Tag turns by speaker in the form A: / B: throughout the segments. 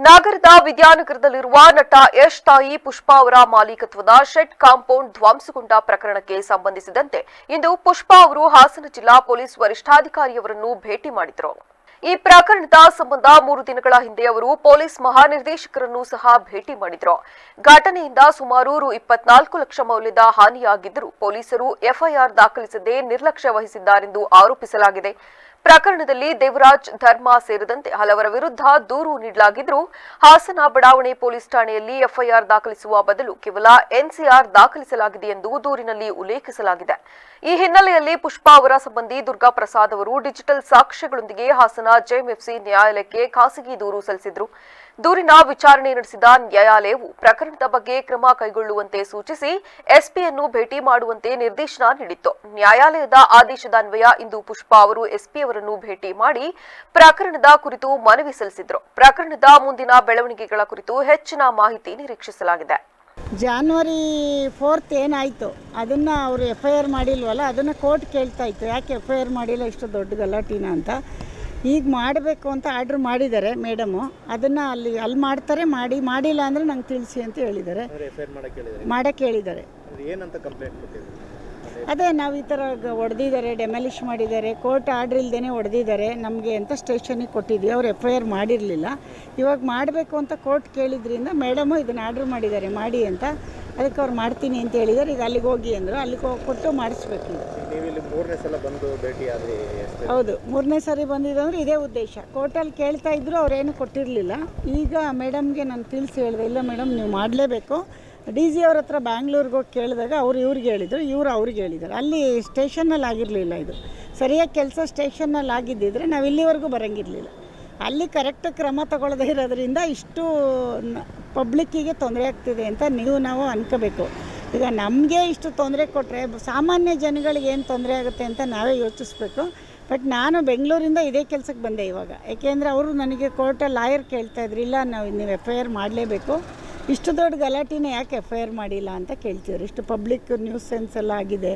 A: ನಗರದ ವಿದ್ಯಾನಗರದಲ್ಲಿರುವ ನಟ ಯಶ್ ತಾಯಿ ಪುಷ್ಪಾ ಅವರ ಮಾಲೀಕತ್ವದ ಶೆಡ್ ಕಾಂಪೌಂಡ್ ಧ್ವಂಸಗೊಂಡ ಪ್ರಕರಣಕ್ಕೆ ಸಂಬಂಧಿಸಿದಂತೆ ಇಂದು ಪುಷ್ಪಾ ಅವರು ಹಾಸನ ಜಿಲ್ಲಾ ಪೊಲೀಸ್ ವರಿಷ್ಠಾಧಿಕಾರಿಯವರನ್ನು ಭೇಟಿ ಮಾಡಿದರು. ಈ ಪ್ರಕರಣದ ಸಂಬಂಧ 3 ದಿನಗಳ ಹಿಂದೆ ಅವರು ಪೊಲೀಸ್ ಮಹಾನಿರ್ದೇಶಕರನ್ನು ಸಹ ಭೇಟಿ ಮಾಡಿದರು. ಘಟನೆಯಿಂದ ಸುಮಾರು ರು 24 ಲಕ್ಷ ಮೌಲ್ಯದ ಹಾನಿಯಾಗಿದ್ದರೂ ಪೊಲೀಸರು ಎಫ್ಐಆರ್ ದಾಖಲಿಸದೆ ನಿರ್ಲಕ್ಷ್ಯ ವಹಿಸಿದ್ದಾರೆಂದು ಆರೋಪಿಸಲಾಗಿದೆ. ಪ್ರಕರಣದಲ್ಲಿ ದೇವರಾಜ್ ಧರ್ಮ ಸೇರಿದಂತೆ ಹಲವರ ವಿರುದ್ಧ ದೂರು ನೀಡಲಾಗಿದ್ದರೂ ಹಾಸನ ಬಡಾವಣೆ ಪೊಲೀಸ್ ಠಾಣೆಯಲ್ಲಿ ಎಫ್ಐಆರ್ ದಾಖಲಿಸುವ ಬದಲು ಕೇವಲ ಎನ್ಸಿಆರ್ ದಾಖಲಿಸಲಾಗಿದೆ ಎಂದು ದೂರಿನಲ್ಲಿ ಉಲ್ಲೇಖಿಸಲಾಗಿದೆ. ಈ ಹಿನ್ನೆಲೆಯಲ್ಲಿ ಪುಷ್ಪಾ ಅವರ ಸಂಬಂಧಿ ದುರ್ಗಾ ಪ್ರಸಾದ್ ಅವರು ಡಿಜಿಟಲ್ ಸಾಕ್ಷ್ಯಗಳೊಂದಿಗೆ ಹಾಸನ ಜೆಎಂಎಫ್ಸಿ ನ್ಯಾಯಾಲಯಕ್ಕೆ ಖಾಸಗಿ ದೂರು ಸಲ್ಲಿಸಿದರು. ದೂರಿನ ವಿಚಾರಣೆ ನಡೆಸಿದ ನ್ಯಾಯಾಲಯವು ಪ್ರಕರಣದ ಬಗ್ಗೆ ಕ್ರಮ ಕೈಗೊಳ್ಳುವಂತೆ ಸೂಚಿಸಿ ಎಸ್ಪಿಯನ್ನು ಭೇಟಿ ಮಾಡುವಂತೆ ನಿರ್ದೇಶನ ನೀಡಿತ್ತು. ನ್ಯಾಯಾಲಯದ ಆದೇಶದ ಅನ್ವಯ ಇಂದು ಪುಷ್ಪಾ ಅವರು ಎಸ್ಪಿ ಅವರನ್ನು ಭೇಟಿ ಮಾಡಿ ಪ್ರಕರಣದ ಕುರಿತು ಮನವಿ ಸಲ್ಲಿಸಿದರು. ಪ್ರಕರಣದ ಮುಂದಿನ ಬೆಳವಣಿಗೆಗಳ ಕುರಿತು ಹೆಚ್ಚಿನ ಮಾಹಿತಿ ನಿರೀಕ್ಷಿಸಲಾಗಿದೆ.
B: ಜಾನ್ವರಿ 4 ಏನಾಯಿತು ಅದನ್ನು ಅವರು ಎಫ್ಐಆರ್ ಮಾಡಿಲ್ವಲ್ಲ, ಅದನ್ನು ಕೋರ್ಟ್ ಕೇಳ್ತಾ ಇತ್ತು, ಯಾಕೆ ಎಫ್ಐಆರ್ ಮಾಡಿಲ್ಲ ಇಷ್ಟು ದೊಡ್ಡ ಗಲಾಟಿನ ಅಂತ. ಈಗ ಮಾಡಬೇಕು ಅಂತ ಆರ್ಡ್ರ್ ಮಾಡಿದ್ದಾರೆ ಮೇಡಮು, ಅದನ್ನು ಅಲ್ಲಿ ಮಾಡ್ತಾರೆ, ಮಾಡಿಲ್ಲ ಅಂದರೆ ನಂಗೆ ತಿಳಿಸಿ ಅಂತ ಹೇಳಿದ್ದಾರೆ. ಮಾಡಕ್ಕೆ ಹೇಳಿದ್ದಾರೆ. ಅದೇ ನಾವು ಈ ಥರ ಹೊಡೆದಿದ್ದಾರೆ, ಡೆಮಾಲಿಷ್ ಮಾಡಿದ್ದಾರೆ, ಕೋರ್ಟ್ ಆರ್ಡ್ರ್ ಇಲ್ಲದೇ ಹೊಡೆದಿದ್ದಾರೆ ನಮಗೆ ಅಂತ ಸ್ಟೇಷನಿಗೆ ಕೊಟ್ಟಿದ್ವಿ. ಅವ್ರು ಎಫ್ಐಆರ್ ಮಾಡಿರಲಿಲ್ಲ. ಇವಾಗ ಮಾಡಬೇಕು ಅಂತ ಕೋರ್ಟ್ ಕೇಳಿದ್ರಿಂದ ಮೇಡಮು ಇದನ್ನು ಆರ್ಡ್ರ್ ಮಾಡಿದ್ದಾರೆ ಮಾಡಿ ಅಂತ. ಅದಕ್ಕೆ ಅವ್ರು ಮಾಡ್ತೀನಿ ಅಂತ ಹೇಳಿದ್ದಾರೆ. ಈಗ ಅಲ್ಲಿಗೆ ಹೋಗಿ ಅಂದರು, ಅಲ್ಲಿಗೆ ಹೋಗ್ಬಿಟ್ಟು ಮಾಡಿಸ್ಬೇಕು. ಹೌದು, 3ನೇ ಸರಿ ಬಂದಿದ್ದಂದ್ರೆ ಇದೇ ಉದ್ದೇಶ. ಕೋರ್ಟಲ್ಲಿ ಕೇಳ್ತಾ ಇದ್ರು, ಅವ್ರೇನು ಕೊಟ್ಟಿರಲಿಲ್ಲ. ಈಗ ಮೇಡಮ್ಗೆ ನಾನು ತಿಳಿಸಿ ಹೇಳಿದೆ, ಇಲ್ಲ ಮೇಡಮ್ ನೀವು ಮಾಡಲೇಬೇಕು. DG ಅವ್ರ ಹತ್ರ ಬ್ಯಾಂಗ್ಳೂರಿಗೆ ಹೋಗಿ ಕೇಳಿದಾಗ ಅವ್ರು ಇವ್ರಿಗೆ ಹೇಳಿದರು, ಇವರು ಅವ್ರಿಗೆ ಹೇಳಿದ್ದಾರೆ. ಅಲ್ಲಿ ಸ್ಟೇಷನ್ನಲ್ಲಿ ಆಗಿರಲಿಲ್ಲ, ಇದು ಸರಿಯಾಗಿ ಕೆಲಸ ಸ್ಟೇಷನ್ನಲ್ಲಿ ಆಗಿದ್ದಿದ್ರೆ ನಾವು ಇಲ್ಲಿವರೆಗೂ ಬರೋಂಗಿರಲಿಲ್ಲ. ಅಲ್ಲಿ ಕರೆಕ್ಟ್ ಕ್ರಮ ತಗೊಳ್ಳದೇ ಇರೋದ್ರಿಂದ ಇಷ್ಟು ಪಬ್ಲಿಕ್ಕಿಗೆ ತೊಂದರೆ ಆಗ್ತಿದೆ ಅಂತ ನಾವು ಅನ್ಕೋಬೇಕು. ಈಗ ನಮಗೆ ಇಷ್ಟು ತೊಂದರೆ ಕೊಟ್ಟರೆ ಸಾಮಾನ್ಯ ಜನಗಳಿಗೆ ಏನು ತೊಂದರೆ ಆಗುತ್ತೆ ಅಂತ ನಾವೇ ಯೋಚಿಸ್ಬೇಕು. ಬಟ್ ನಾನು ಬೆಂಗಳೂರಿಂದ ಇದೇ ಕೆಲಸಕ್ಕೆ ಬಂದೆ ಇವಾಗ. ಏಕೆಂದರೆ ಅವರು ನನಗೆ ಕೋರ್ಟಲ್ಲಿ ಲಾಯರ್ ಕೇಳ್ತಾಯಿದ್ರು, ಇಲ್ಲ ನೀವು ಎಫ್ಐಆರ್ ಮಾಡಲೇಬೇಕು, ಇಷ್ಟು ದೊಡ್ಡ ಗಲಾಟಿನ ಯಾಕೆ ಎಫ್ಐಆರ್ ಮಾಡಿಲ್ಲ ಅಂತ ಕೇಳ್ತಿದ್ರು. ಇಷ್ಟು ಪಬ್ಲಿಕ್ ನ್ಯೂಸ್ ಸೆನ್ಸ್ ಎಲ್ಲ ಆಗಿದೆ,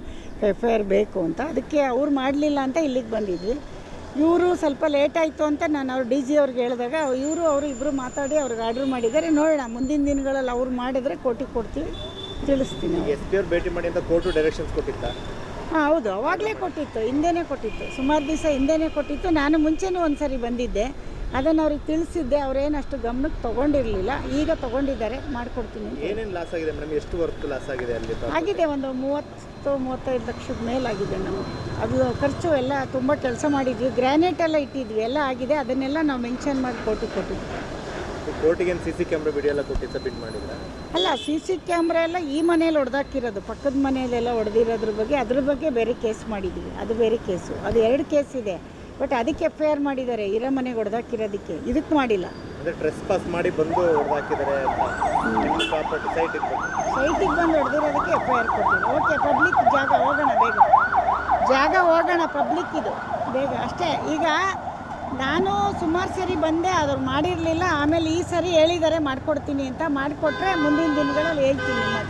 B: ಎಫ್ಐಆರ್ ಬೇಕು ಅಂತ. ಅದಕ್ಕೆ ಅವ್ರು ಮಾಡಲಿಲ್ಲ ಅಂತ ಇಲ್ಲಿಗೆ ಬಂದಿದ್ವಿ. ಇವರು ಸ್ವಲ್ಪ ಲೇಟ್ ಆಯಿತು ಅಂತ ನಾನು ಅವ್ರು DG ಅವ್ರಿಗೆ ಹೇಳಿದಾಗ ಅವರು ಇಬ್ಬರು ಮಾತಾಡಿ ಅವ್ರಿಗೆ ಆರ್ಡ್ರ್ ಮಾಡಿದ್ದಾರೆ. ನೋಡೋಣ, ಮುಂದಿನ ದಿನಗಳಲ್ಲಿ ಅವ್ರು ಮಾಡಿದರೆ ಕೋರ್ಟಿಗೆ ಕೊಡ್ತೀವಿ, ತಿಳಿಸ್ತೀನಿ.
C: SP ಅವ್ರು ಭೇಟಿ ಮಾಡಿ ಅಂತ ಕೋರ್ಟು ಡೈರೆಕ್ಷನ್ಸ್ ಕೊಟ್ಟಿದ್ದ?
B: ಹಾಂ ಹೌದು, ಅವಾಗಲೇ ಕೊಟ್ಟಿತ್ತು, ಹಿಂದೆನೇ ಕೊಟ್ಟಿತ್ತು, ಸುಮಾರು ದಿವಸ ಹಿಂದೆನೇ ಕೊಟ್ಟಿತ್ತು. ನಾನು ಮುಂಚೆನೂ ಒಂದು ಸರಿ ಬಂದಿದ್ದೆ, ಅದನ್ನು ಅವ್ರಿಗೆ ತಿಳಿಸಿದ್ದೆ. ಅವ್ರೇನು ಅಷ್ಟು ಗಮನಕ್ಕೆ ತೊಗೊಂಡಿರಲಿಲ್ಲ. ಈಗ ತೊಗೊಂಡಿದ್ದಾರೆ, ಮಾಡಿಕೊಡ್ತೀನಿ.
C: ಏನೇನು ಲಾಸ್ ಆಗಿದೆ ಮೇಡಮ್? ಎಷ್ಟು ವರ್ಕ್ ಲಾಸ್ ಆಗಿದೆ ಅಲ್ಲಿ?
B: ಆಗಿದೆ, ಒಂದು 30-35 ಲಕ್ಷದ ಮೇಲಾಗಿದೆ ನಮಗೆ. ಅದು ಖರ್ಚು ಎಲ್ಲ ತುಂಬ ಕೆಲಸ ಮಾಡಿದ್ವಿ, ಗ್ರ್ಯಾನೈಟ್ ಎಲ್ಲ ಇಟ್ಟಿದ್ವಿ, ಎಲ್ಲ ಆಗಿದೆ. ಅದನ್ನೆಲ್ಲ ನಾವು ಮೆನ್ಷನ್ ಮಾಡಿ ಕೋರ್ಟಿಗೆ ಕೊಟ್ಟಿದ್ವಿ.
C: ಕೋರ್ಟಿಗೆ CC ಕ್ಯಾಮ್ರಾ ವಿಡಿಯೋ ಎಲ್ಲ ಕೊಟ್ಟು ಸಬ್ಮಿಟ್ ಮಾಡಿದ್ರೆ? ಅಲ್ಲ,
B: CC ಕ್ಯಾಮ್ರಾ ಎಲ್ಲ ಈ ಮನೇಲಿ ಹೊಡೆದಾಕಿರೋದು, ಪಕ್ಕದ ಮನೆಯಲ್ಲೆಲ್ಲ ಹೊಡೆದಿರೋದ್ರ ಬಗ್ಗೆ, ಅದ್ರ ಬಗ್ಗೆ ಬೇರೆ ಕೇಸ್ ಮಾಡಿದ್ವಿ. ಅದು ಬೇರೆ ಕೇಸು, ಅದು 2 ಕೇಸ್ ಇದೆ. ಬಟ್ ಅದಕ್ಕೆ ಎಫ್ಐಆರ್ ಮಾಡಿದ್ದಾರೆ, ಇರೋ ಮನೆಗೆ ಹೊಡೆದಾಕಿರೋದಕ್ಕೆ, ಇದಕ್ಕೆ ಮಾಡಿಲ್ಲ.
C: ಅಂದರೆ ಟ್ರೆಸ್ ಪಾಸ್ ಮಾಡಿ ಬಂದು ಹೊಡೆದಾಕಿದ್ದಾರೆ, ಸೈಟಿಗೆ
B: ಬಂದು ಹೊಡೆದಿರೋದಕ್ಕೆ ಎಫ್ಐಆರ್ ಕೊಟ್ಟಿಲ್ಲ. ಓಕೆ, ಪಬ್ಲಿಕ್ ಜಾಗ ಹೋಗೋಣ, ಬೇಗ ಜಾಗ ಹೋಗೋಣ, ಪಬ್ಲಿಕ್ ಇದು ಬೇಗ ಅಷ್ಟೇ. ಈಗ ನಾನು ಸುಮಾರು ಸರಿ ಬಂದೆ, ಅದ್ರ ಮಾಡಿರಲಿಲ್ಲ. ಆಮೇಲೆ ಈ ಸರಿ ಹೇಳಿದ್ದಾರೆ ಮಾಡಿಕೊಡ್ತೀನಿ ಅಂತ. ಮಾಡಿಕೊಟ್ರೆ ಮುಂದಿನ ದಿನಗಳಲ್ಲಿ ಹೇಳ್ತೀನಿ ನಿಮ್ಮ ಹತ್ರ.